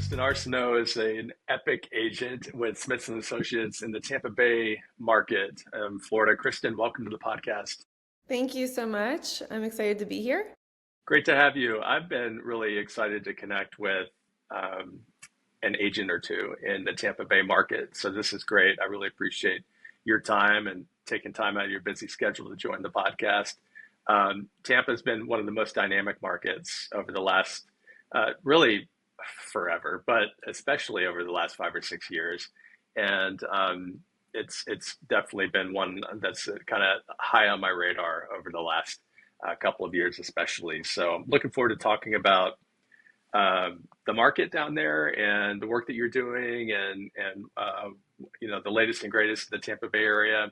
Kristin Arseneau is an epic agent with Smith& Associates in the Tampa Bay market, Florida. Kristen, welcome to the podcast. Thank you so much. I'm excited to be here. Great to have you. I've been really excited to connect with um, an agent or two in the Tampa Bay market. So this is great. I really appreciate your time and taking time out of your busy schedule to join the podcast. Tampa has been one of the most dynamic markets over the last really forever, but especially over the last 5 or 6 years. And it's definitely been one that's kind of high on my radar over the last couple of years, especially. So I'm looking forward to talking about the market down there and the work that you're doing, and the latest and greatest in the Tampa Bay area.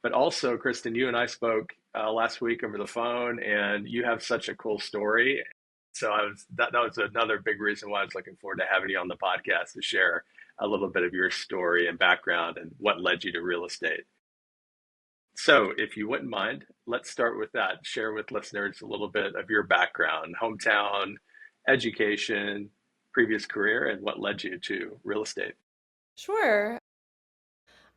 But also, Kristen, you and I spoke last week over the phone, and you have such a cool story. So that was another big reason why I was looking forward to having you on the podcast to share a little bit of your story and background and what led you to real estate. So, if you wouldn't mind, let's start with that. Share with listeners a little bit of your background, hometown, education, previous career, and what led you to real estate. Sure.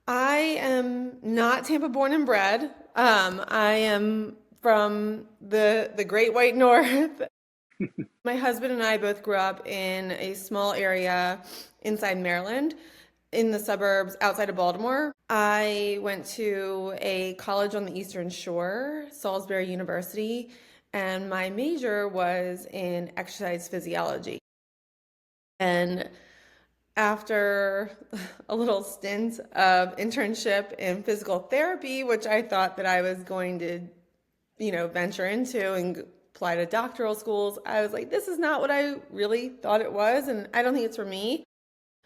I am not Tampa born and bred. I am from the Great White North. My husband and I both grew up in a small area inside Maryland, in the suburbs outside of Baltimore. I went to a college on the Eastern Shore, Salisbury University, and my major was in exercise physiology. And after a little stint of internship in physical therapy, which I thought that I was going to, venture into and apply to doctoral schools, I was like, this is not what I really thought it was, and I don't think it's for me.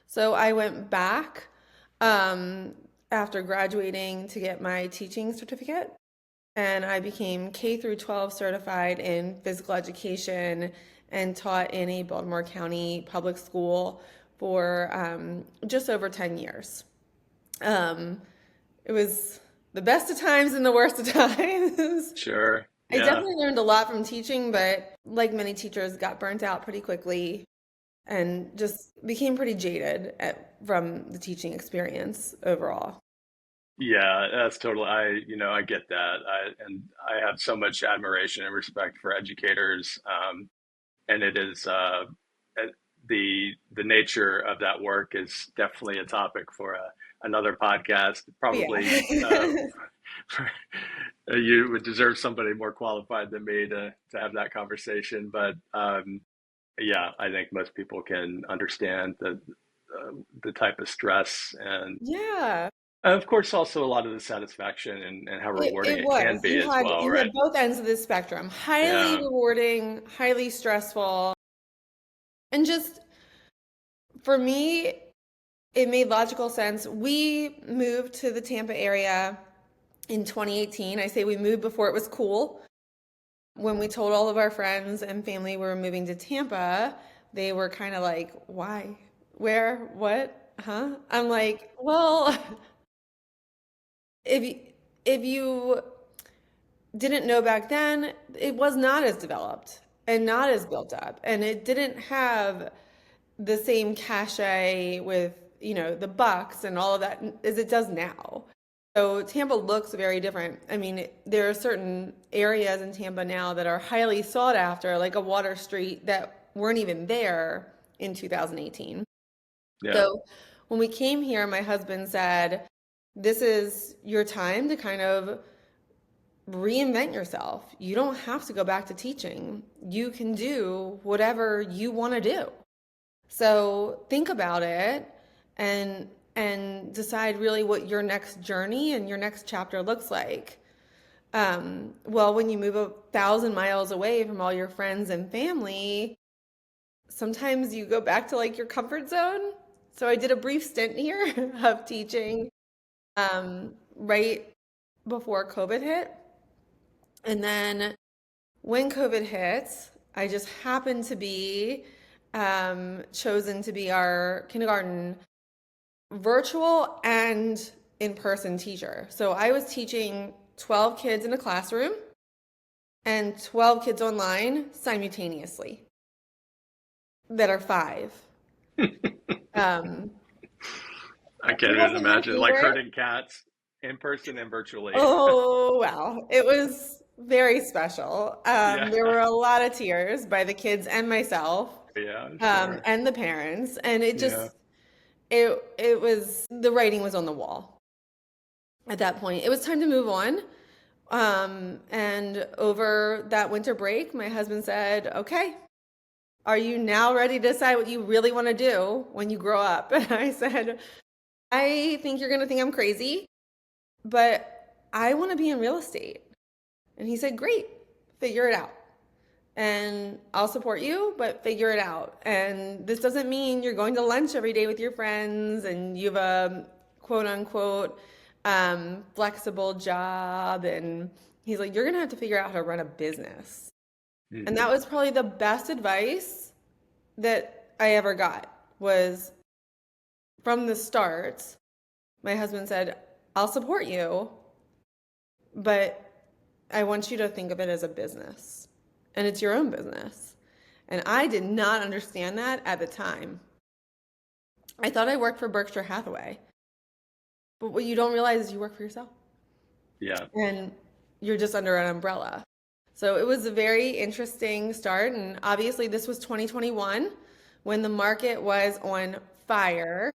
So I went back after graduating to get my teaching certificate, and I became K through 12 certified in physical education and taught in a Baltimore County public school for just over 10 years. It was the best of times and the worst of times. Sure. I Yeah. definitely learned a lot from teaching, but like many teachers, got burnt out pretty quickly and just became pretty jaded from the teaching experience overall. Yeah, that's totally. I get that. I have so much admiration and respect for educators, and it is uh, the nature of that work is definitely a topic for another podcast. Yeah. Probably for, you would deserve somebody more qualified than me to have that conversation. But yeah, I think most people can understand the type of stress and Yeah. of course, also a lot of the satisfaction and how rewarding It it can was. be as well, You had right? both ends of the spectrum. Highly Yeah. rewarding, highly stressful. And just for me, it made logical sense. We moved to the Tampa area in 2018. I say we moved before it was cool. When we told all of our friends and family we were moving to Tampa, they were kind of like, why? Where? What? Huh? I'm like, well, if you, if you didn't know back then, it was not as developed and not as built up, and it didn't have the same cachet with, the Bucks and all of that as it does now. So Tampa looks very different. I mean, there are certain areas in Tampa now that are highly sought after, like a Water Street, that weren't even there in 2018. Yeah. So when we came here, my husband said, this is your time to kind of reinvent yourself. You don't have to go back to teaching. You can do whatever you want to do. So think about it and decide really what your next journey and your next chapter looks like. Well, when you move 1,000 miles away from all your friends and family, sometimes you go back to like your comfort zone. So I did a brief stint here of teaching right before COVID hit. And then when COVID hit, I just happened to be chosen to be our kindergarten virtual and in-person teacher. So I was teaching 12 kids in a classroom and 12 kids online simultaneously that are five. Um, I he can't even wasn't my imagine like favorite. herding cats in person and virtually. Oh, wow. It was very special. Yeah. There were a lot of tears by the kids and myself, Yeah, sure. and the parents, and it Yeah. just it was the writing was on the wall at that point. It was time to move on. And over that winter break, my husband said, "Okay, are you now ready to decide what you really want to do when you grow up?" And I said, "I think you're going to think I'm crazy, but I want to be in real estate." And he said, "Great, figure it out. And I'll support you, but figure it out. And this doesn't mean you're going to lunch every day with your friends and you have a quote unquote flexible job." And he's like, "You're going to have to figure out how to run a business." And that Hmm. was probably the best advice that I ever got was from the start. My husband said, "I'll support you, but I want you to think of it as a business, and it's your own business." And I did not understand that at the time. I thought I worked for Berkshire Hathaway, but what you don't realize is you work for yourself Yeah. and you're just under an umbrella. So it was a very interesting start. And obviously, this was 2021 when the market was on fire,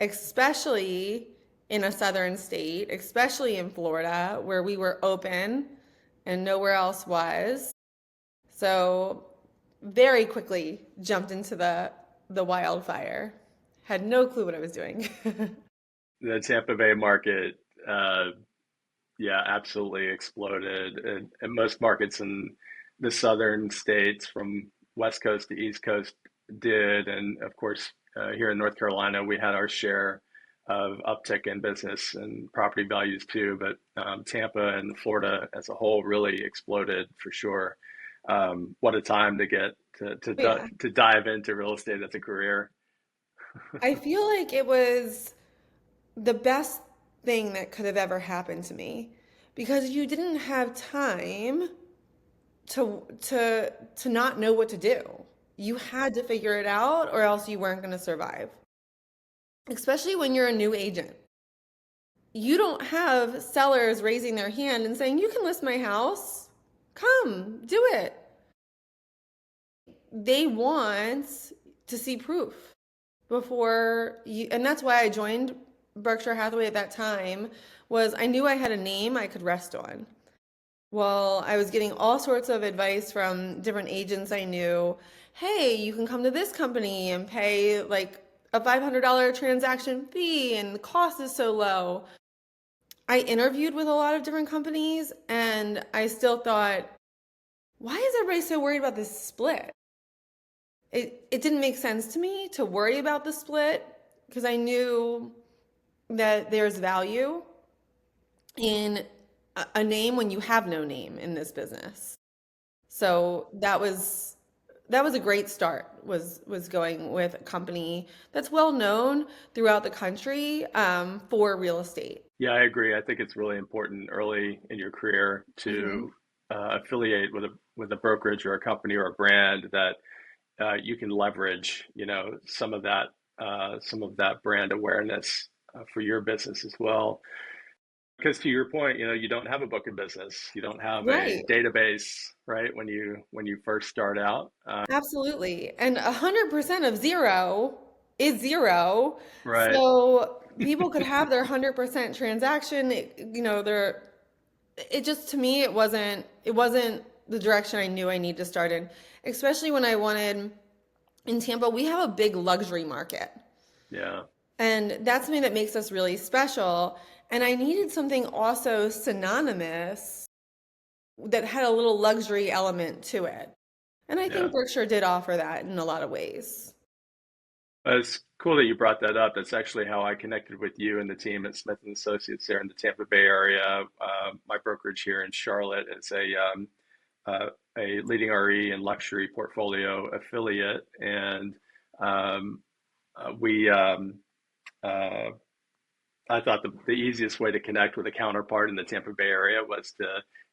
especially in a southern state, especially in Florida, where we were open and nowhere else was. So very quickly jumped into the wildfire. Had no clue what I was doing. The Tampa Bay market, uh, yeah, absolutely exploded. And most markets in the southern states from West Coast to East Coast did. And of course, here in North Carolina, we had our share of uptick in business and property values too. But Tampa and Florida as a whole really exploded for sure. What a time to get Yeah. to dive into real estate as a career. I feel like it was the best thing that could have ever happened to me because you didn't have time to not know what to do. You had to figure it out or else you weren't going to survive. Especially when you're a new agent. You don't have sellers raising their hand and saying, "You can list my house. Come, do it." They want to see proof before you, and that's why I joined Berkshire Hathaway at that time was I knew I had a name I could rest on. Well, I was getting all sorts of advice from different agents I knew. "Hey, you can come to this company and pay like a $500 transaction fee and the cost is so low." I interviewed with a lot of different companies and I still thought, why is everybody so worried about this split? It didn't make sense to me to worry about the split because I knew that there's value in a name when you have no name in this business. So that was a great start was going with a company that's well known throughout the country for real estate. Yeah, I agree. I think it's really important early in your career Hmm. to affiliate with a brokerage or a company or a brand that you can leverage, some of that brand awareness for your business as well. Because to your point, you don't have a book of business, you don't have a Right. database, right? When you first start out, Absolutely. And 100% of zero is zero. right? So people could have their 100% transaction, it just to me it wasn't the direction I knew I need to start in, especially when I wanted in Tampa, we have a big luxury market. Yeah, And that's something that makes us really special. And I needed something also synonymous that had a little luxury element to it. And I yeah. think Berkshire did offer that in a lot of ways. It's cool that you brought that up. That's actually how I connected with you and the team at Smith and Associates there in the Tampa Bay area. My brokerage here in Charlotte is uh, a leading RE and luxury portfolio affiliate, and um, we uh, I thought the easiest way to connect with a counterpart in the Tampa Bay area was to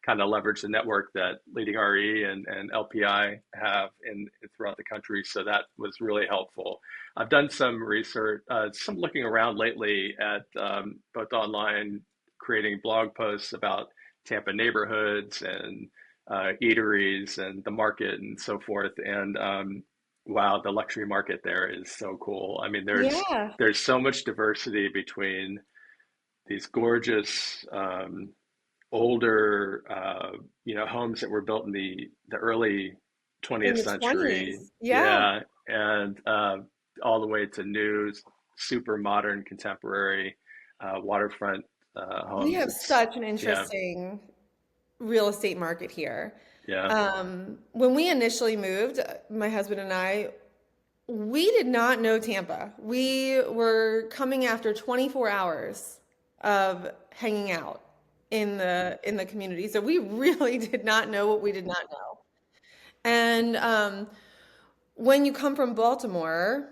kind of leverage the network that Leading RE and LPI have in throughout the country. So that was really helpful. I've done some research, some looking around lately at both online, creating blog posts about Tampa neighborhoods and eateries and the market and so forth. And wow, the luxury market there is so cool. I mean, Yeah. there's so much diversity between these gorgeous older homes that were built in the early In 20th the century, 20s. Yeah. yeah, and all the way to new super modern contemporary waterfront We homes. have It's such an yeah, interesting real estate market here. yeah, When we initially moved, my husband and I, we did not know Tampa. We were coming after 24 hours of hanging out in the community. So we really did not know what we did not know. And when you come from Baltimore,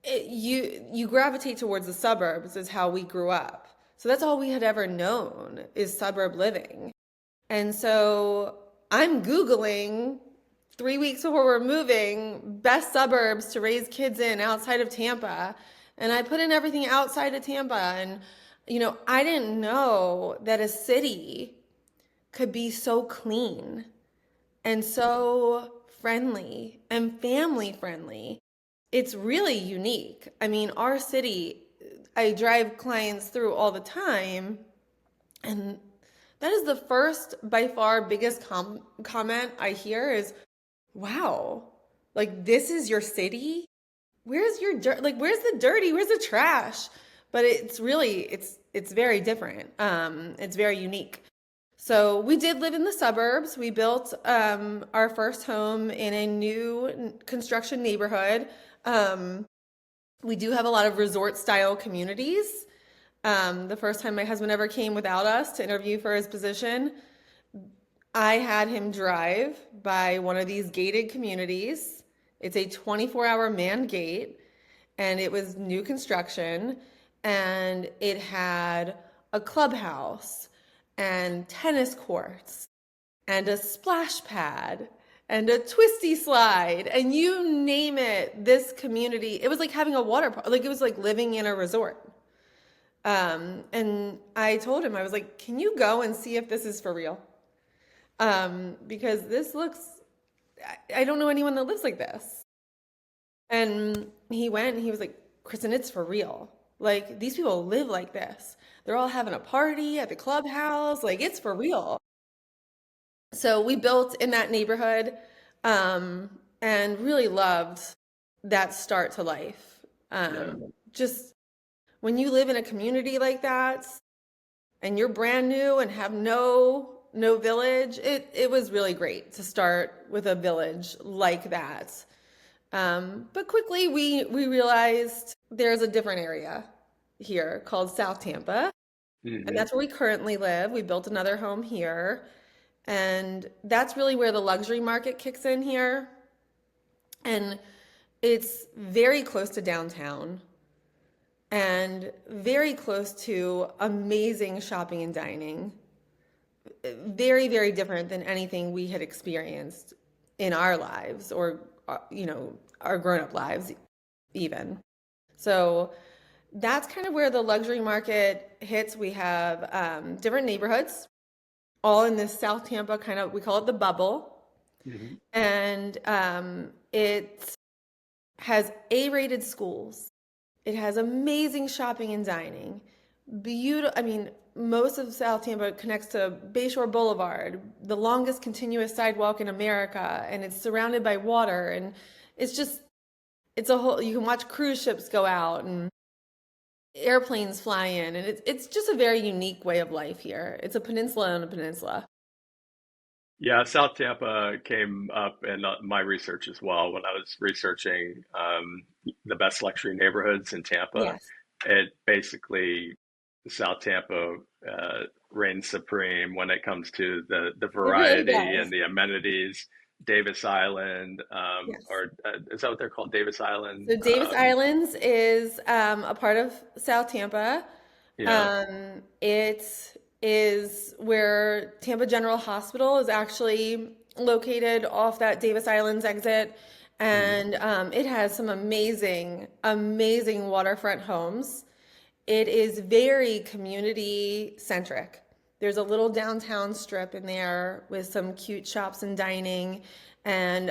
you gravitate towards the suburbs is how we grew up. So that's all we had ever known is suburb living. And so I'm Googling 3 weeks before we're moving, best suburbs to raise kids in outside of Tampa. And I put in everything outside of Tampa. And, I didn't know that a city could be so clean and so friendly and family friendly. It's really unique. I mean, our city, I drive clients through all the time, and that is the first, by far, biggest comment I hear is, wow, like this is your city? Where's your dirt? Like, where's the dirty? Where's the trash? But it's very different. It's very unique. So we did live in the suburbs. We built our first home in a new construction neighborhood. Um, we do have a lot of resort style communities. The first time my husband ever came without us to interview for his position, I had him drive by one of these gated communities. It's a 24-hour manned gate, and it was new construction, and it had a clubhouse and tennis courts and a splash pad and a twisty slide and you name it. This community, it was like having a water park, like it was like living in a resort. And I told him, I was like, can you go and see if this is for real? Because this looks, I don't know anyone that lives like this. And he went and he was like, Kristen, it's for real. Like, these people live like this. They're all having a party at the clubhouse. Like, it's for real. So we built in that neighborhood, and really loved that start to life. yeah. Just when you live in a community like that and you're brand new and have no village, it was really great to start with a village like that. But quickly we realized there's a different area here called South Tampa, and Hmm. that's where we currently live. We built another home here, and that's really where the luxury market kicks in here. And it's very close to downtown and very close to amazing shopping and dining. Very, very different than anything we had experienced in our lives or, our grown up lives, even. So that's kind of where the luxury market hits. We have different neighborhoods, all in this South Tampa kind of, we call it the bubble. Hmm. And it has A-rated schools. It has amazing shopping and dining. Beautiful. I mean, most of South Tampa connects to Bayshore Boulevard, the longest continuous sidewalk in America, and it's surrounded by water. And it's just, it's a whole, you can watch cruise ships go out and airplanes fly in. And it's just a very unique way of life here. It's a peninsula on a peninsula. Yeah, South Tampa came up in my research as well when I was researching the best luxury neighborhoods in Tampa. Yes, It basically, South Tampa reigns supreme when it comes to the it really variety and does. the amenities. Davis Island, Yes. or is that what they're called? Davis Island. So Davis Islands is a part of South Tampa. Yeah. It is where Tampa General Hospital is actually located off that Davis Islands exit. Mhm. And it has some amazing, amazing waterfront homes. It is very community centric. There's a little downtown strip in there with some cute shops and dining, and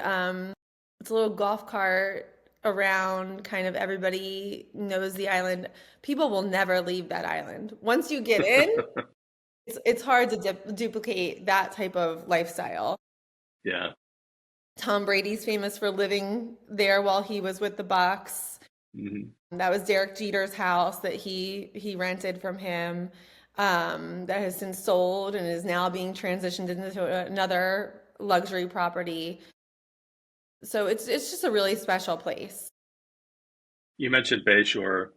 it's a little golf cart around. Kind of everybody knows the island. People will never leave that island. Once you get in, it's hard to duplicate that type of lifestyle. Yeah. Tom Brady's famous for living there while he was with the Bucks. Mhm. That was Derek Jeter's house that he rented from him. That has since sold and is now being transitioned into another luxury property. So it's just a really special place. You mentioned Bayshore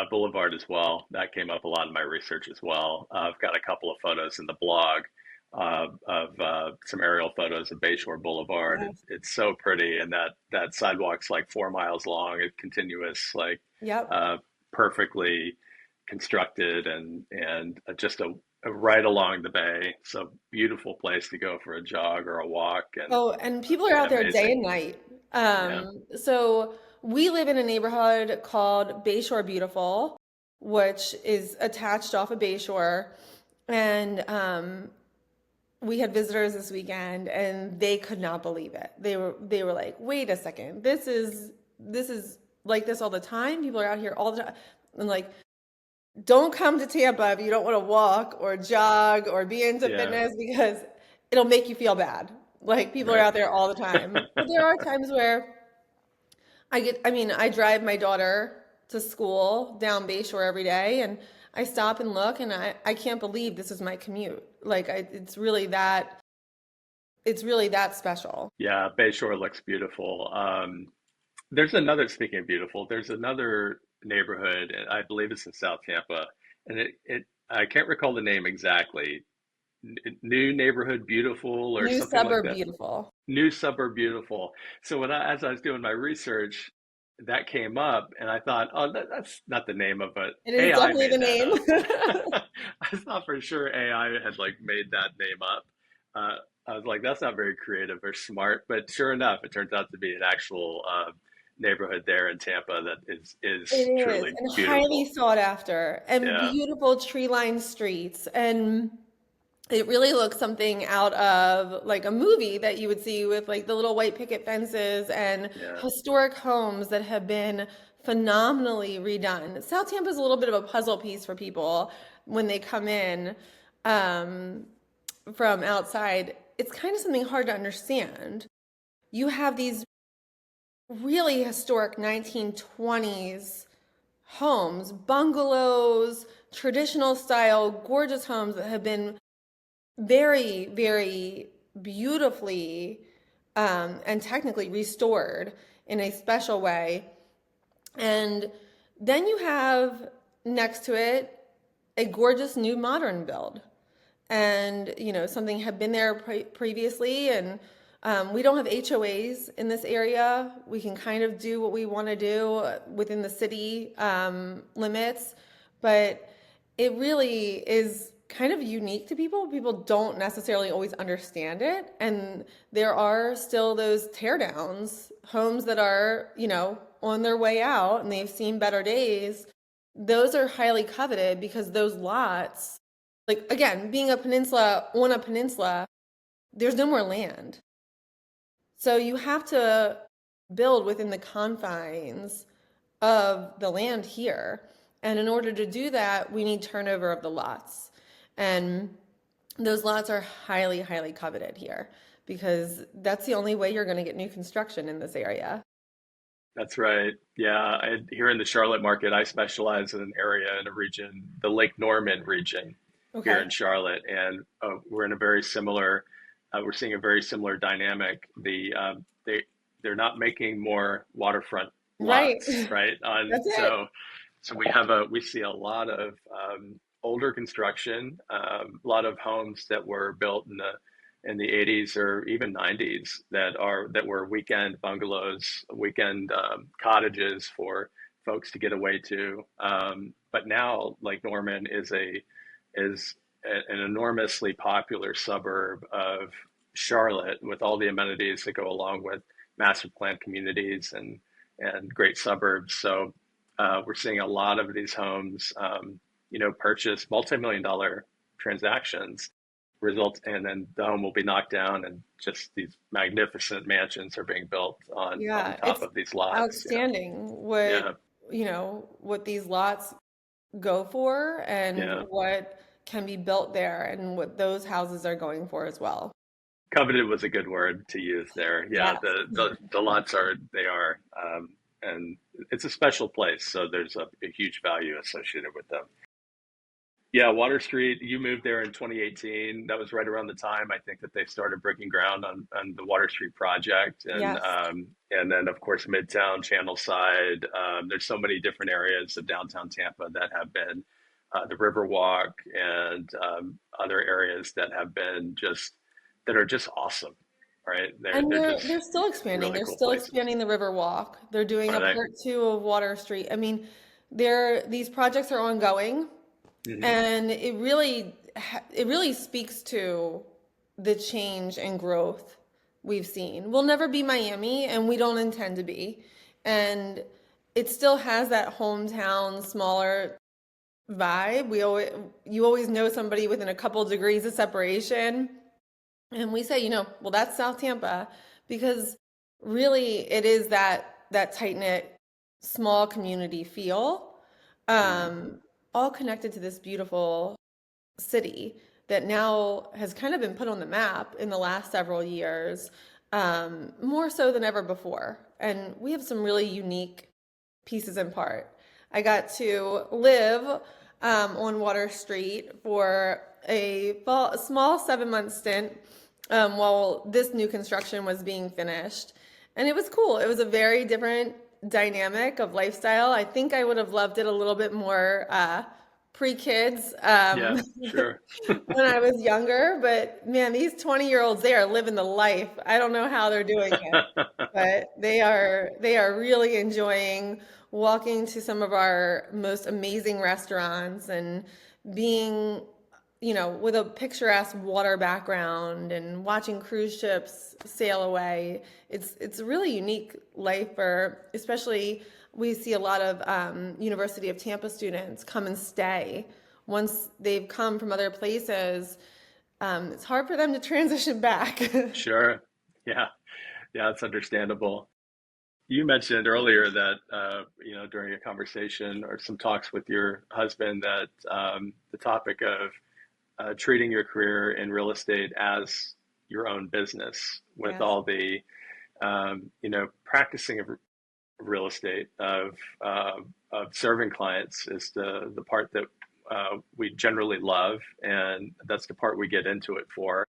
Boulevard as well. That came up a lot in my research as well. I've got a couple of photos in the blog of some aerial photos of Bayshore Boulevard. Yes. It's so pretty, and that sidewalk's like 4 miles long. It's continuous, like Yep. uh, perfectly constructed, and just a right along the bay. So beautiful place to go for a jog or a walk, Oh, and people are and out there day amazing. and night. Yeah. So we live in a neighborhood called Bayshore Beautiful, which is attached off of Bayshore. And we had visitors this weekend and they could not believe it. They were like, "Wait a second. This is like this all the time. People are out here all the time." And like, don't come to Tampa if you don't want to walk or jog or be into Yeah. fitness because it'll make you feel bad. Like people are Right. out there all the time. But there are times where I mean, I drive my daughter to school down Bayshore every day and I stop and look and I can't believe this is my commute. Like it's really that special. Yeah, Bayshore looks beautiful. There's another, speaking of beautiful, there's another neighborhood, and I believe it's in South Tampa, and I can't recall the name exactly. New Neighborhood Beautiful or New something like suburb that. beautiful. New Suburb Beautiful. So as I was doing my research, that came up, and I thought, oh, that's not the name of it. It is AI definitely the made that name. up. I thought for sure AI had like made that name up. I was like, that's not very creative or smart, but sure enough, it turns out to be an actual neighborhood there in Tampa that It is is, truly and highly beautiful. sought after, and Yeah, beautiful tree-lined streets. And it really looks something out of like a movie that you would see with like the little white picket fences and yeah. historic homes that have been phenomenally redone. South Tampa is a little bit of a puzzle piece for people when they come in um, from outside. It's kind of something hard to understand. You have these really historic 1920s homes, bungalows, traditional style, gorgeous homes that have been very, very beautifully and technically restored in a special way. And then you have next to it a gorgeous new modern build. And, something had been there previously, and we don't have HOAs in this area. We can kind of do what we want to do within the city limits, but it really is kind of unique to people. People don't necessarily always understand it, and there are still those tear downs, homes that are, on their way out and they've seen better days. Those are highly coveted because those lots, like again, being a peninsula on a peninsula, there's no more land. So you have to build within the confines of the land here. And in order to do that, we need turnover of the lots. And those lots are highly, highly coveted here because that's the only way you're going to get new construction in this area. That's right. Yeah, here in the Charlotte market, I specialize in an area in a region, the Lake Norman region here Okay. in Charlotte, and we're in a very similar. We're seeing a very similar dynamic. They're not making more waterfront Right. lots, right? That's it. So we see a lot of older construction, a lot of homes that were built in the in the 80s or even 90s that were weekend bungalows, weekend cottages for folks to get away to. But now, like Norman is an enormously popular suburb of Charlotte with all the amenities that go along with master planned communities and great suburbs. So we're seeing a lot of these homes, purchase multi-million dollar transactions result, and then the home will be knocked down, and just these magnificent mansions are being built on Yeah, top it's of these lots. outstanding Yeah, what these lots go for and yeah. what can be built there and what those houses are going for as well. Coveted was a good word to use there. Yeah, Yes. the lots are, and it's a special place, so there's a huge value associated with them. Yeah, Water Street, you moved there in 2018. That was right around the time I think that they started breaking ground on the Water Street project. Yes. And then, of course, Midtown, Channel Side. There's so many different areas of downtown Tampa that have been the Riverwalk and other areas that have been that are just awesome, right? And They're they're just still expanding. really They're cool still places. expanding the Riverwalk. They're doing Are a they? part two of Water Street. I mean, these projects are ongoing, Mhm. and it really speaks to the change and growth we've seen. We'll never be Miami, and we don't intend to be. And it still has that hometown, smaller vibe. You always know somebody within a couple degrees of separation. And we say, well, that's South Tampa because really it is that tight-knit, small community feel, Mhm. um, all connected to this beautiful city that now has kind of been put on the map in the last several years, more so than ever before. And we have some really unique pieces and part. I got to live on Water Street for a small 7 month stint while this new construction was being finished. And it was cool. It was a very different dynamic of lifestyle. I think I would have loved it a little bit more pre-kids Yeah, sure. when I was younger. But man, these 20-year-olds, they are living the life. I don't know how they're doing it, but they are really enjoying walking to some of our most amazing restaurants and being, with a picturesque water background and watching cruise ships sail away. It's a really unique life for, especially we see a lot of University of Tampa students come and stay once they've come from other places. It's hard for them to transition back. Sure. Yeah. Yeah, it's understandable. You mentioned earlier that during a conversation or some talks with your husband that the topic of treating your career in real estate as your own business with Yes. all the practicing of real estate of serving clients is the part that we generally love, and that's the part we get into it for.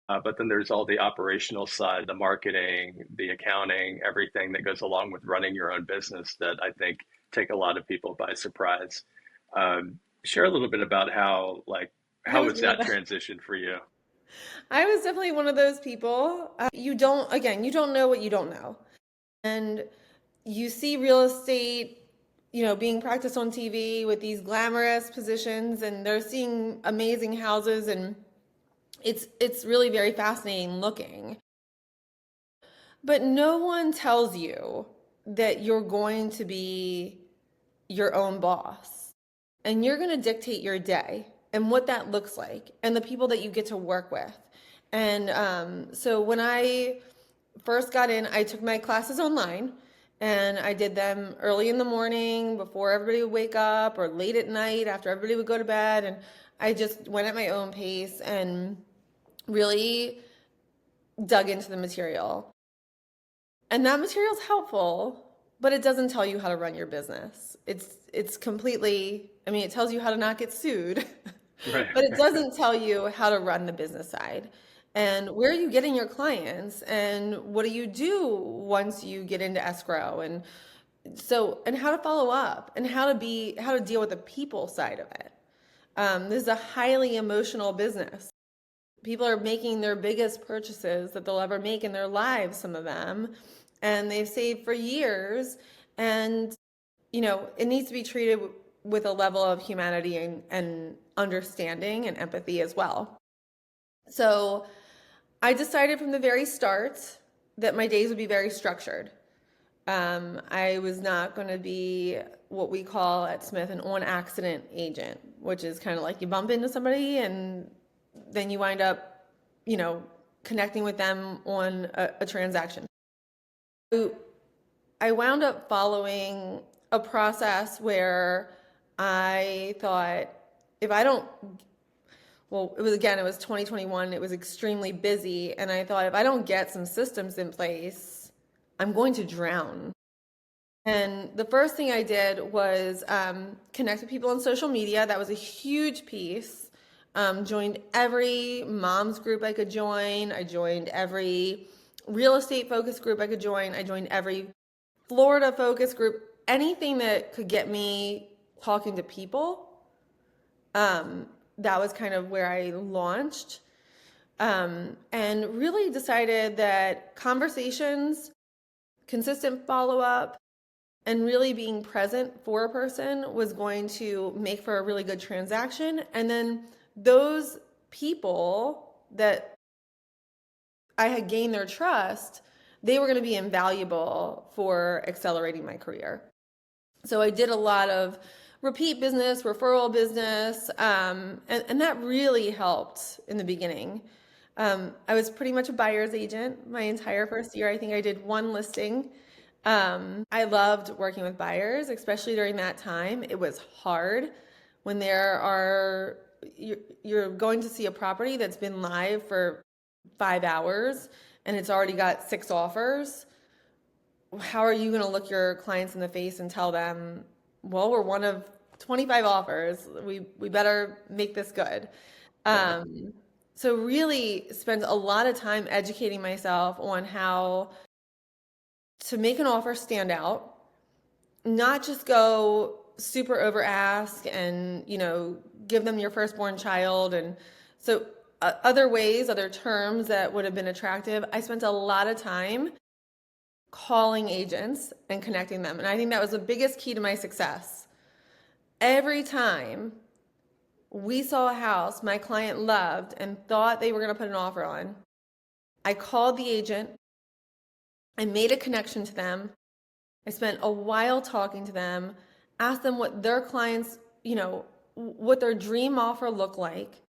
But then there's all the operational side, the marketing, the accounting, everything that goes along with running your own business that I think take a lot of people by surprise. Share a little bit about I how was was one of that the, transition for you? I was definitely one of those people. You don't know what you don't know. And you see real estate, being practiced on TV with these glamorous positions, and they're seeing amazing houses, and it's really very fascinating looking. But no one tells you that you're going to be your own boss and you're going to dictate your day and what that looks like and the people that you get to work with. And so when I first got in, I took my classes online and I did them early in the morning before everybody would wake up or late at night after everybody would go to bed. And I just went at my own pace and really dug into the material. And that material is helpful, but it doesn't tell you how to run your business. It's completely, I mean, it tells you how to not get sued, Right. but it doesn't tell you how to run the business side. And where are you getting your clients? And what do you do once you get into escrow? And how to follow up and how to deal with the people side of it. This is a highly emotional business. people are making their biggest purchases that they'll ever make in their lives, some of them, and they've saved for years. And, it needs to be treated with a level of humanity and understanding and empathy as well. So I decided from the very start that my days would be very structured. I was not going to be what we call at Smith an on-accident agent, which is kind of like you bump into somebody and then you wind up, connecting with them on a transaction. I wound up following a process where I thought, if I don't, well, it was 2021, it was extremely busy, and I thought, if I don't get some systems in place, I'm going to drown. And the first thing I did was connect with people on social media. That was a huge piece. Joined every mom's group I could join. I joined every real estate focus group I could join. I joined every Florida focus group, anything that could get me talking to people. That was kind of where I launched. And really decided that conversations, consistent follow-up, and really being present for a person was going to make for a really good transaction. And then those people that I had gained their trust, they were going to be invaluable for accelerating my career. So I did a lot of repeat business, referral business, and that really helped in the beginning. I was pretty much a buyer's agent my entire first year. I think I did one listing. I loved working with buyers, especially during that time. It was hard when you're going to see a property that's been live for 5 hours and it's already got 6 offers. How are you going to look your clients in the face and tell them, well, we're one of 25 offers. We better make this good. So really spent a lot of time educating myself on how to make an offer stand out, not just go super over ask and, give them your firstborn child. And so other ways, other terms that would have been attractive. I spent a lot of time calling agents and connecting them. And I think that was the biggest key to my success. Every time we saw a house my client loved and thought they were going to put an offer on, I called the agent. I made a connection to them. I spent a while talking to them, asked them what their clients, what their dream offer looked like.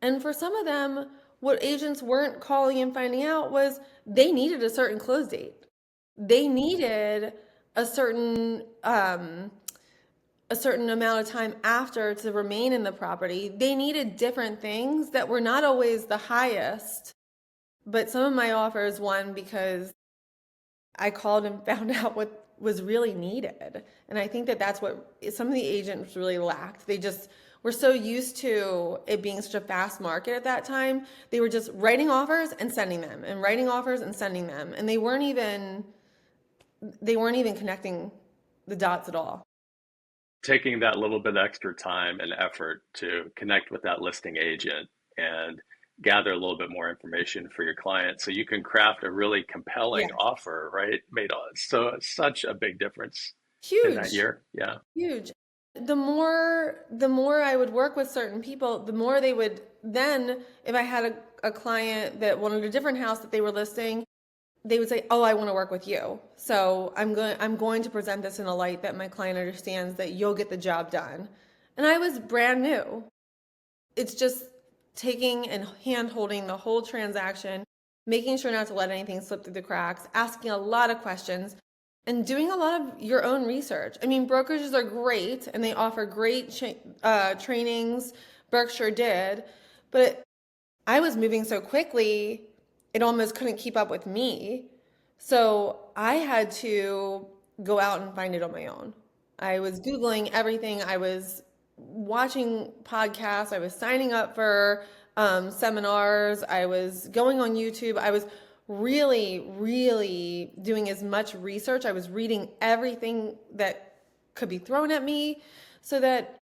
And for some of them, what agents weren't calling and finding out was they needed a certain close date. They needed a certain amount of time after to remain in the property. They needed different things that were not always the highest. But some of my offers won because I called and found out what was really needed. And I think that that's what some of the agents really lacked. They just were so used to it being such a fast market at that time. They were just writing offers and sending them and writing offers and sending them. And they weren't even connecting the dots at all. Taking that little bit extra time and effort to connect with that listing agent and gather a little bit more information for your client so you can craft a really compelling Yeah. offer, right? Made so such a big difference in that Huge. year. Yeah. Huge. The more I would work with certain people, the more they would then, if I had a client that wanted a different house that they were listing, they would say, "Oh, I want to work with you. So I'm going to present this in a light that my client understands that you'll get the job done." And I was brand new. It's just taking and hand holding the whole transaction, making sure not to let anything slip through the cracks, asking a lot of questions, and doing a lot of your own research. I mean, brokerages are great and they offer great trainings. Berkshire did, but I was moving so quickly, it almost couldn't keep up with me. So I had to go out and find it on my own. I was Googling everything. I was watching podcasts. I was signing up for seminars. I was going on YouTube. I was really, really doing as much research. I was reading everything that could be thrown at me so that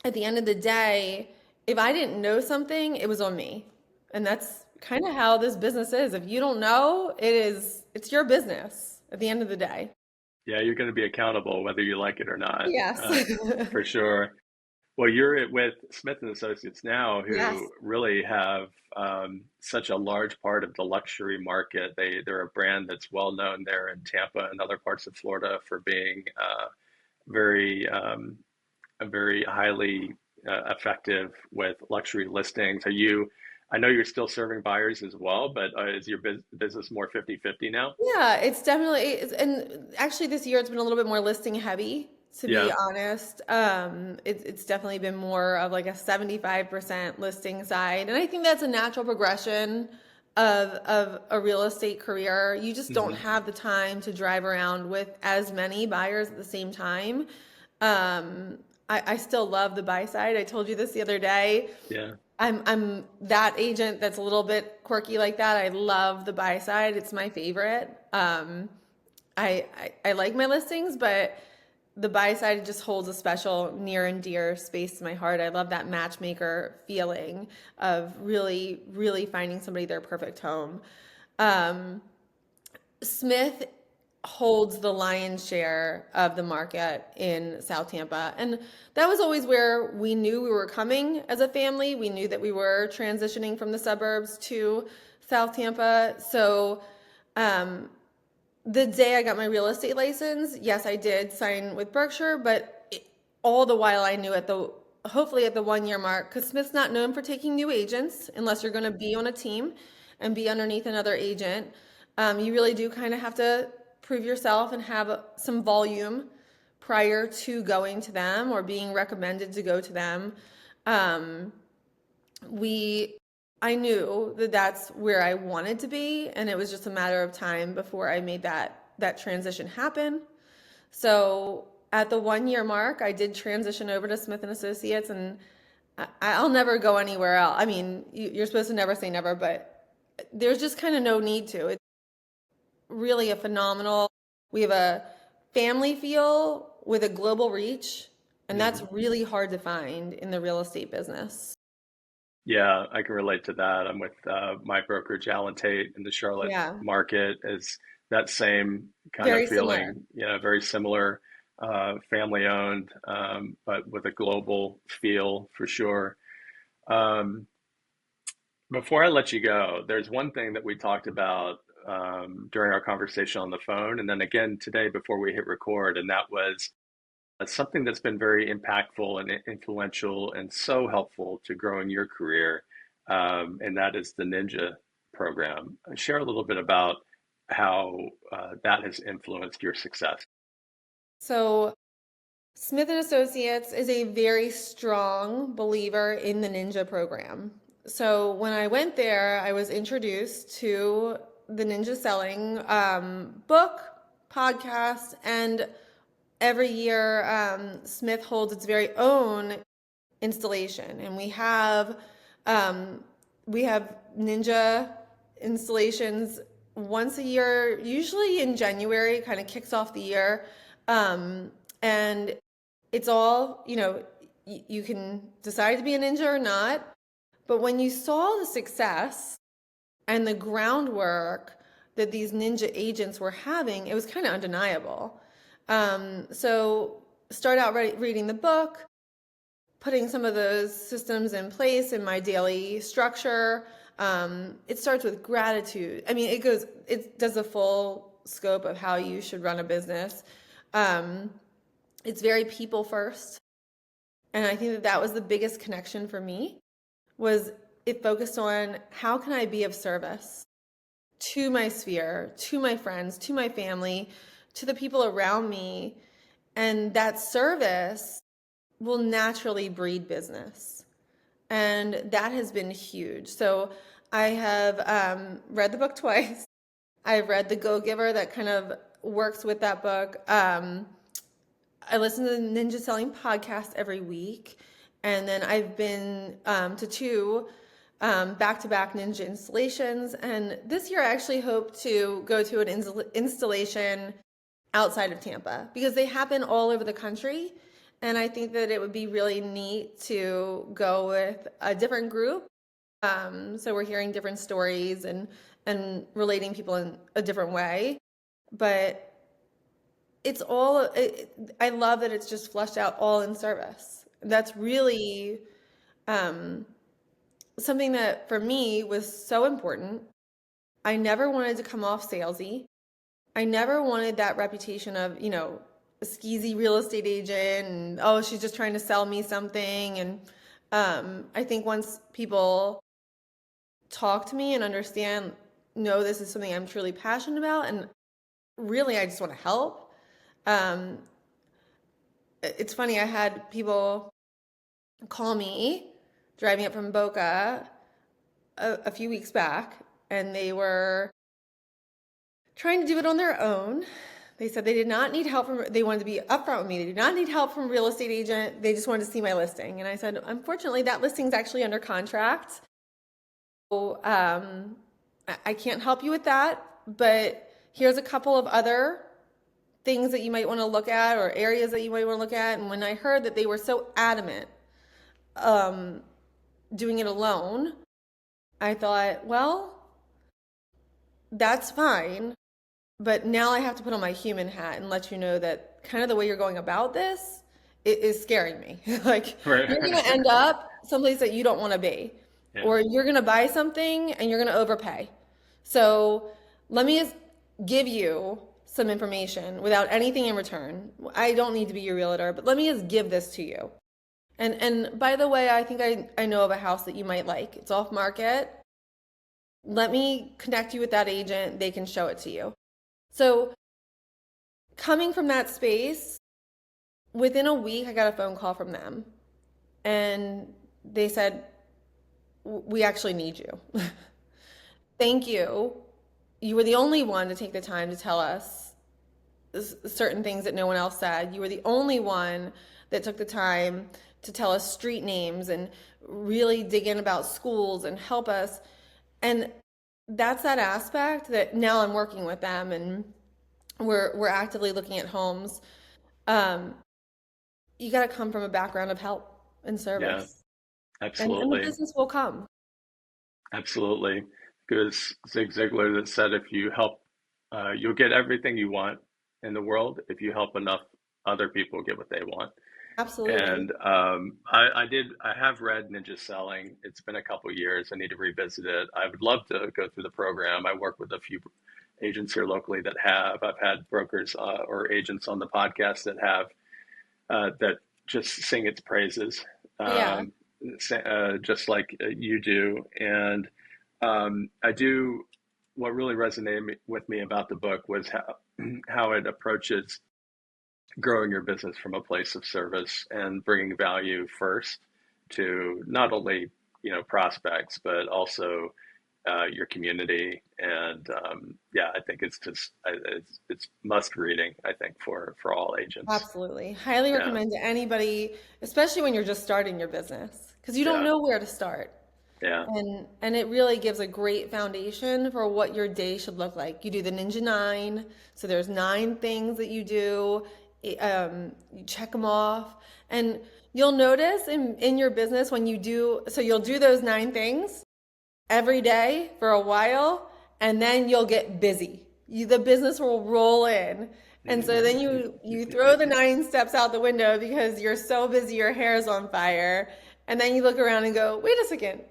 at the end of the day, if I didn't know something, it was on me. And that's kind of how this business is. If you don't know, it's your business at the end of the day. Yeah, you're going to be accountable whether you like it or not, Yes. for sure. Well, you're with Smith and Associates now, Yes. who really have such a large part of the luxury market. They're a brand that's well known there in Tampa and other parts of Florida for being very a very highly effective with luxury listings. Are you? I know you're still serving buyers as well, but is your business more 50-50 now? Yeah, it's definitely, and actually this year it's been a little bit more listing heavy, to be Yeah. honest. It's definitely been more of like a 75% listing side. And I think that's a natural progression of a real estate career. You just don't Hmm. have the time to drive around with as many buyers at the same time. Um, I still love the buy side. I told you this the other day. Yeah. I'm that agent that's a little bit quirky like that. I love the buy side. It's my favorite. I like my listings, but the buy side just holds a special near and dear space to my heart. I love that matchmaker feeling of really, really finding somebody their perfect home. Um, Smith holds the lion's share of the market in South Tampa. And that was always where we knew we were coming as a family. We knew that we were transitioning from the suburbs to South Tampa. So, um, the day I got my real estate license, yes, I did sign with Berkshire, but all the while I knew hopefully at the 1 year mark, because Smith's not known for taking new agents unless you're going to be on a team and be underneath another agent. You really do kind of have to prove yourself and have some volume prior to going to them or being recommended to go to them. Um, we I knew that that's where I wanted to be, and it was just a matter of time before I made that transition happen. So at the 1 year mark, I did transition over to Smith and Associates, and I'll never go anywhere else. I mean, you're supposed to never say never, but there's just kind of no need to. It's really a phenomenal. We have a family feel with a global reach, and that's Hmm. really hard to find in the real estate business. Yeah, I can relate to that. I'm with my brokerage, Allen Tate, in the Charlotte Yeah, market. Is that same kind of very similar. feeling? Very similar, family owned, but with a global feel for sure. Um, Before I let you go, there's one thing that we talked about during our conversation on the phone, and then again today before we hit record, and that was something that's been very impactful and influential and so helpful to growing your career, and that is the Ninja program. Share a little bit about how that has influenced your success. So Smith and Associates is a very strong believer in the Ninja program. So when I went there, I was introduced to the Ninja Selling book, podcast, and every year Smith holds its very own installation, and um, we have Ninja installations once a year, usually in January. Kind of kicks off the year, and it's all you can decide to be a ninja or not. But when you saw the success and the groundwork that these ninja agents were having, it was kind of undeniable. So start out reading the book, putting some of those systems in place in my daily structure. It starts with gratitude. I mean, it does a full scope of how you should run a business. Um, it's very people first. And I think that that was the biggest connection for me, was it focused on how can I be of service to my sphere, to my friends, to my family, to the people around me. And that service will naturally breed business. And that has been huge. So I have read the book twice. I've read The Go Giver, that kind of works with that book. I listen to the Ninja Selling podcast every week. And then I've been to two back-to-back Ninja installations. And this year I actually hope to go to an installation outside of Tampa, because they happen all over the country. And I think that it would be really neat to go with a different group So we're hearing different stories and relating people in a different way. But I love that it's just flushed out all in service. That's really um, something that for me was so important. I never wanted to come off salesy. I never wanted that reputation of, a skeezy real estate agent and, oh, she's just trying to sell me something. And I think once people talk to me and understand, no, this is something I'm truly passionate about, and really I just want to help. Um, it's funny, I had people call me driving up from Boca a few weeks back, and they were trying to do it on their own. They said they did not need help they wanted to be upfront with me. They did not need help from a real estate agent. They just wanted to see my listing. And I said, unfortunately, that listing is actually under contract. So I can't help you with that, but here's a couple of other things that you might want to look at or areas that you might want to look at. And when I heard that they were so adamant doing it alone, I thought, well, that's fine. But now I have to put on my human hat and let you know that kind of the way you're going about this, it is scaring me. Like, Right. you're going to end up someplace that you don't want to be, Yeah. or you're going to buy something and you're going to overpay. So let me just give you some information without anything in return. I don't need to be your realtor, but let me just give this to you. And by the way, I think I know of a house that you might like. It's off market. Let me connect you with that agent. They can show it to you. So coming from that space, within a week, I got a phone call from them. And they said, we actually need you. Thank you. You were the only one to take the time to tell us certain things that no one else said. You were the only one that took the time to tell us street names and really dig in about schools and help us. And that's that aspect that now I'm working with them and we're actively looking at homes. You got to come from a background of help and Yeah, service, and the absolutely. business will come. Absolutely. Because Zig Ziglar that said if you help, you'll get everything you want in the world if you help enough other people get what they want. Absolutely. And I have read Ninja Selling. It's been a couple years. I need to revisit it. I would love to go through the program. I work with a few agents here locally that have. I've had brokers or agents on the podcast that have that just sing its praises, Yeah. um, just like you do. And I do. What really resonated with me about the book was how it approaches growing your business from a place of service and bringing value first to not only prospects but also your community. And yeah, I think it's just it's must reading. I think for all agents. Absolutely. Highly Yeah, recommend to anybody, especially when you're just starting your business, because you don't yeah, know where to start. yeah, And it really gives a great foundation for what your day should look like. You do the Ninja Nine, so there's 9 things that you do. You check them off, and you'll notice in your business when you do, so you'll do those 9 things every day for a while, and then you'll get busy. The business will roll in. And so then you throw the 9 steps out the window because you're so busy, your hair is on fire. And then you look around and go, wait a second,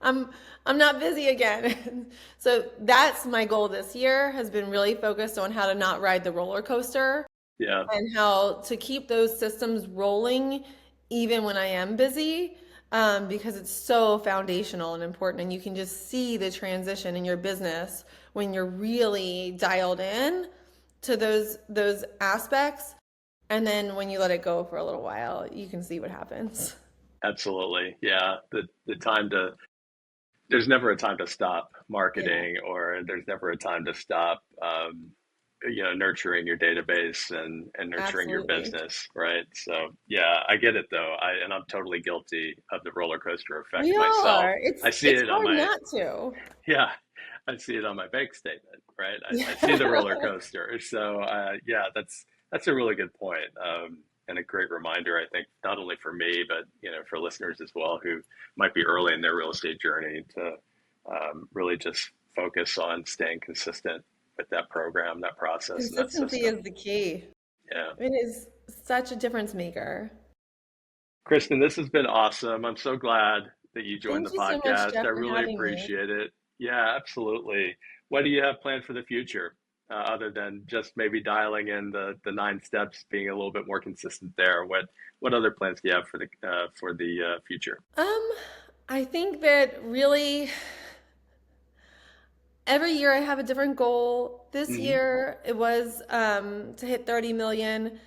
I'm I'm not busy again. So that's my goal this year has been really focused on how to not ride the roller coaster yeah. and how to keep those systems rolling even when I am busy, because it's so foundational and important. And you can just see the transition in your business when you're really dialed in to those aspects. And then when you let it go for a little while, you can see what happens. Absolutely. Yeah. The time to there's never a time to stop Yeah, marketing, or there's never a time to stop nurturing your database and nurturing your absolutely. business, right? So yeah, I get it though. I'm totally guilty of the roller coaster effect We all myself. are. I It's see it's it on hard my not to. yeah, I see it on my bank statement, right? I see the roller Yeah. coaster. So yeah, that's a really good point. and a great reminder, I think, not only for me, but for listeners as well who might be early in their real estate journey to really just focus on staying consistent with that program, that process, and that Consistency system. is the key. Yeah. It is such a difference maker. Kristen, this has been awesome. I'm so glad that you joined Thank the you so much, podcast. Jeff, I for really having me. appreciate it. Yeah, absolutely. What do you have planned for the future, other than just maybe dialing in the 9 steps, being a little bit more consistent there? What other plans do you have for the future? Um, I think that really every year I have a different goal. This Hmm. year it was to hit 30 million.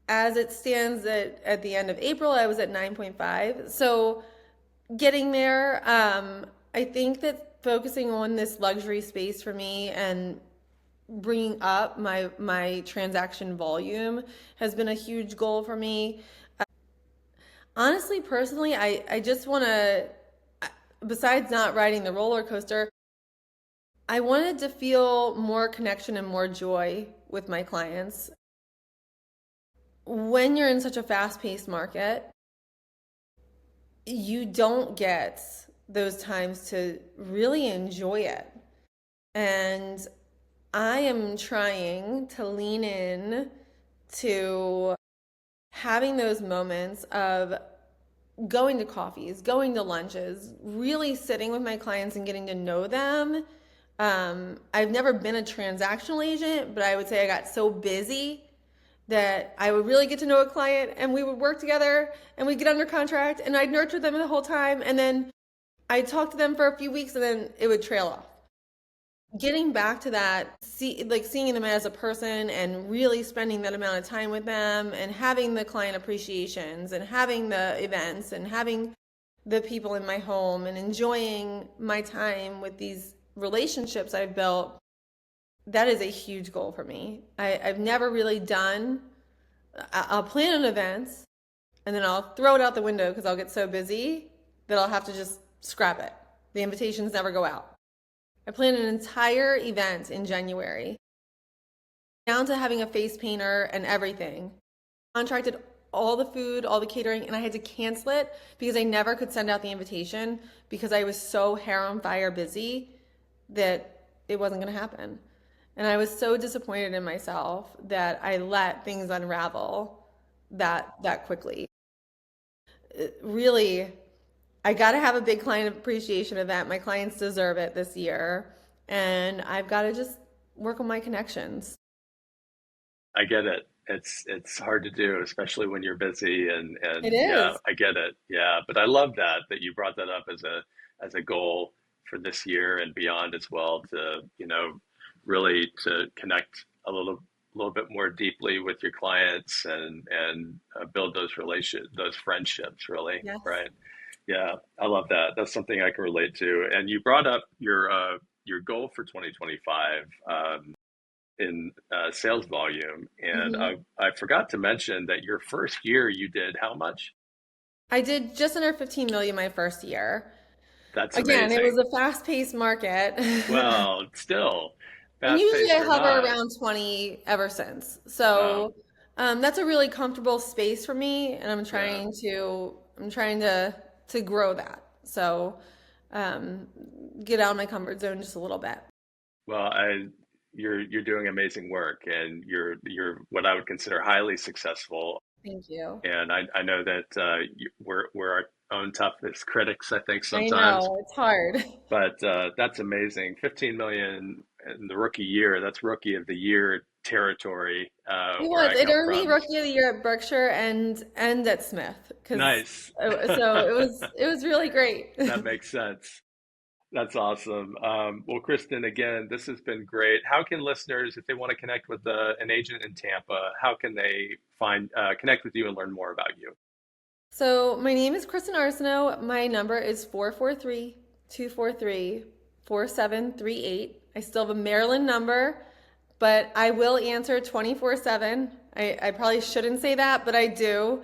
As it stands at the end of April, I was at 9.5. So getting there, I think that focusing on this luxury space for me and bringing up my transaction volume has been a huge goal for me. Honestly, personally, I just want to, besides not riding the roller coaster, I wanted to feel more connection and more joy with my clients. When you're in such a fast-paced market, you don't get those times to really enjoy it. And I am trying to lean in to having those moments of going to coffees, going to lunches, really sitting with my clients and getting to know them. I've never been a transactional agent, but I would say I got so busy that I would really get to know a client and we would work together and we'd get under contract and I'd nurture them the whole time and then I'd talk to them for a few weeks and then it would trail off. Getting back to that, seeing them as a person and really spending that amount of time with them and having the client appreciations and having the events and having the people in my home and enjoying my time with these relationships I've built, that is a huge goal for me. I've never really done, I'll plan an event and then I'll throw it out the window because I'll get so busy that I'll have to just scrap it. The invitations never go out. I planned an entire event in January, down to having a face painter and everything. Contracted all the food, all the catering, and I had to cancel it because I never could send out the invitation because I was so hair on fire busy that it wasn't going to happen. And I was so disappointed in myself that I let things unravel that quickly. Really, I got to have a big client appreciation event. My clients deserve it this year. And I've got to just work on my connections. I get it. It's hard to do, especially when you're busy, It and yeah, is. I get it. Yeah, but I love that you brought that up as a goal for this year and beyond as well, to really to connect a little bit more deeply with your clients and build those friendships, really, Yes. right? Yeah, I love that. That's something I can relate to. And you brought up your goal for 2025. In sales volume. And Hmm. I forgot to mention that your first year you did how much? I did just under 15 million my first year. That's Again, it amazing. was a fast-paced market. Well, still, And fast usually paced I or hover not. around 20 ever since. Wow. So that's a really comfortable space for me, and Yeah. I'm trying to grow that. So um, get out of my comfort zone just a little bit. Well, you're doing amazing work, and you're what I would consider highly successful. Thank you. And I know that we're our own toughest critics, I think I sometimes. know, it's hard. But that's amazing. 15 million in the rookie year. That's rookie of the year territory, It where was. I It come earned me from. Rookie of the Year at Berkshire and at Smith because Nice. so it was really great. That makes sense. That's awesome. Well, Kristen, again, this has been great. How can listeners, if they want to connect with an agent in Tampa, how can they connect with you and learn more about you? So my name is Kristin Arseneau. My number is 443-243-4738. I still have a Maryland number, but I will answer 24/7. I probably shouldn't say that, but I do.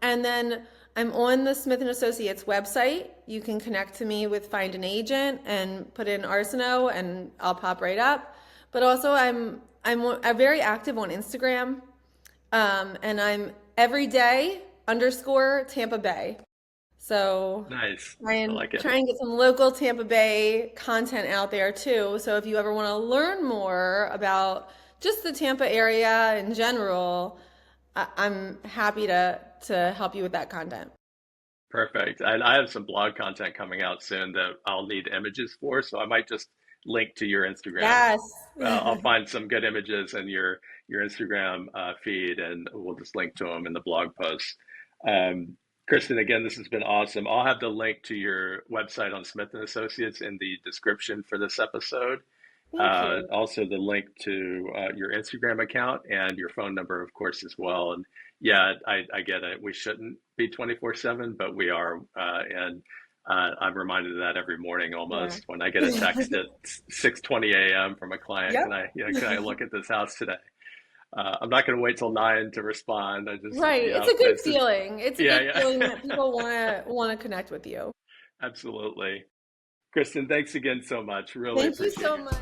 And then I'm on the Smith and Associates website. You can connect to me with Find an Agent and put in Arseneau and I'll pop right up. But also I'm very active on Instagram And I'm everyday underscore Tampa Bay. So Nice. try I and like it. try and get some local Tampa Bay content out there too. So if you ever want to learn more about just the Tampa area in general, I'm happy to help you with that content. Perfect. And I have some blog content coming out soon that I'll need images for, so I might just link to your Instagram. Yes. I'll find some good images in your Instagram feed, and we'll just link to them in the blog post. Um, Kristen, again, this has been awesome. I'll have the link to your website on Smith and Associates in the description for this episode. Thank you. Also, the link to your Instagram account and your phone number, of course, as well. And yeah, I get it. We shouldn't be 24/7, but we are. And I'm reminded of that every morning Yeah. almost when I get a text at 6:20 a.m. from a client. Yep. Can I look at this house today? I'm not going to wait till 9 to respond. I just, Right. It's a good it's just, feeling. It's a yeah, good yeah, feeling that people want to connect with you. absolutely. Kristen, thanks again so much. Really Thank you appreciate so you. much.